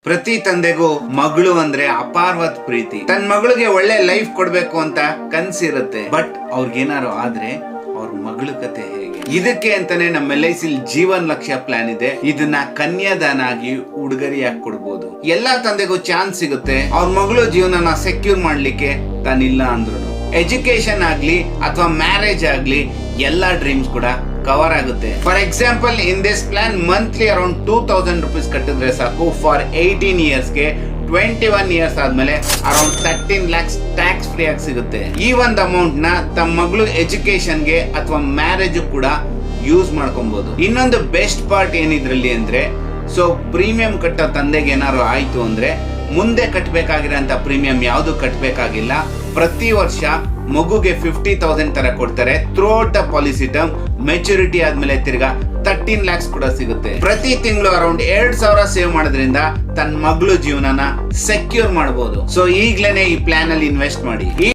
ಪ್ರತಿ ತಂದೆಗೂ ಮಗಳು ಅಂದ್ರೆ ಅಪಾರವಾದ ಪ್ರೀತಿ. ತನ್ನ ಮಗಳಿಗೆ ಒಳ್ಳೆ ಲೈಫ್ ಕೊಡ್ಬೇಕು ಅಂತ ಕನ್ಸಿರುತ್ತೆ. ಬಟ್ ಅವ್ರಿಗೇನಾರು ಆದ್ರೆ ಅವ್ರ ಮಗಳ ಕತೆ ಹೇಗೆ? ಇದಕ್ಕೆ ಅಂತಾನೆ ನಮ್ಮ LIC ಜೀವನ್ ಲಕ್ಷ್ಯ ಪ್ಲಾನ್ ಇದೆ. ಇದನ್ನ ಕನ್ಯಾದಾನ ಆಗಿ ಉಡುಗೊರೆಯಾಗಿ ಕೊಡ್ಬೋದು. ಎಲ್ಲಾ ತಂದೆಗೂ ಚಾನ್ಸ್ ಸಿಗುತ್ತೆ ಅವ್ರ ಮಗಳು ಜೀವನನ ಸೆಕ್ಯೂರ್ ಮಾಡ್ಲಿಕ್ಕೆ. ತಾನಿಲ್ಲ ಅಂದ್ರು ಎಜುಕೇಶನ್ ಆಗ್ಲಿ ಅಥವಾ ಮ್ಯಾರೇಜ್ ಆಗ್ಲಿ ಎಲ್ಲಾ ಡ್ರೀಮ್ಸ್ ಕೂಡ ಕವರ್ ಆಗುತ್ತೆ. For example, in this plan monthly around 2000 rupees ಕಟ್ಟಿದ್ರೆ ಸಾಕು. ಫಾರ್ 18 yearsಗೆ 21 years ಆದ್ಮೇಲೆ ಅರೌಂಡ್ 13 lakhs ಟ್ಯಾಕ್ಸ್ ಫ್ರೀ ಆಗಿ ಸಿಗುತ್ತೆ. ಈ ಒಂದು ಅಮೌಂಟ್ ನ ತಮ್ಮ ಮಗಳು ಎಜುಕೇಶನ್ಗೆ ಅಥವಾ ಮ್ಯಾರೇಜ್ ಕೂಡ ಯೂಸ್ ಮಾಡ್ಕೊಬಹುದು. ಇನ್ನೊಂದು ಬೆಸ್ಟ್ ಪಾರ್ಟ್ ಏನಿದ್ರಲ್ಲಿ ಅಂದ್ರೆ, ಸೊ ಪ್ರೀಮಿಯಂ ಕಟ್ಟೋ ತಂದೆಗೆ ಏನಾದ್ರು ಆಯ್ತು ಅಂದ್ರೆ ಮುಂದೆ ಕಟ್ಟಬೇಕಾಗಿರೋಂಥ ಪ್ರೀಮಿಯಂ ಯಾವುದು ಕಟ್ಟಬೇಕಾಗಿಲ್ಲ. ಪ್ರತಿ ವರ್ಷ ಮಗುಗೆ 50,000 ತರ ಕೊಡ್ತಾರೆ through out the policy term. Maturity ಆದ್ಮೇಲೆ ತಿರ್ಗಾ 13 lakhs ಕೂಡ ಸಿಗುತ್ತೆ. ಪ್ರತಿ ತಿಂಗಳು ಅರೌಂಡ್ 2,000 ಸೇವ್ ಮಾಡೋದ್ರಿಂದ ತನ್ನ ಮಗಳು ಜೀವನನ ಸೆಕ್ಯೂರ್ ಮಾಡಬಹುದು. ಸೊ ಈಗ್ಲೇನೆ ಈ ಪ್ಲಾನ್ ಅಲ್ಲಿ ಇನ್ವೆಸ್ಟ್ ಮಾಡಿ.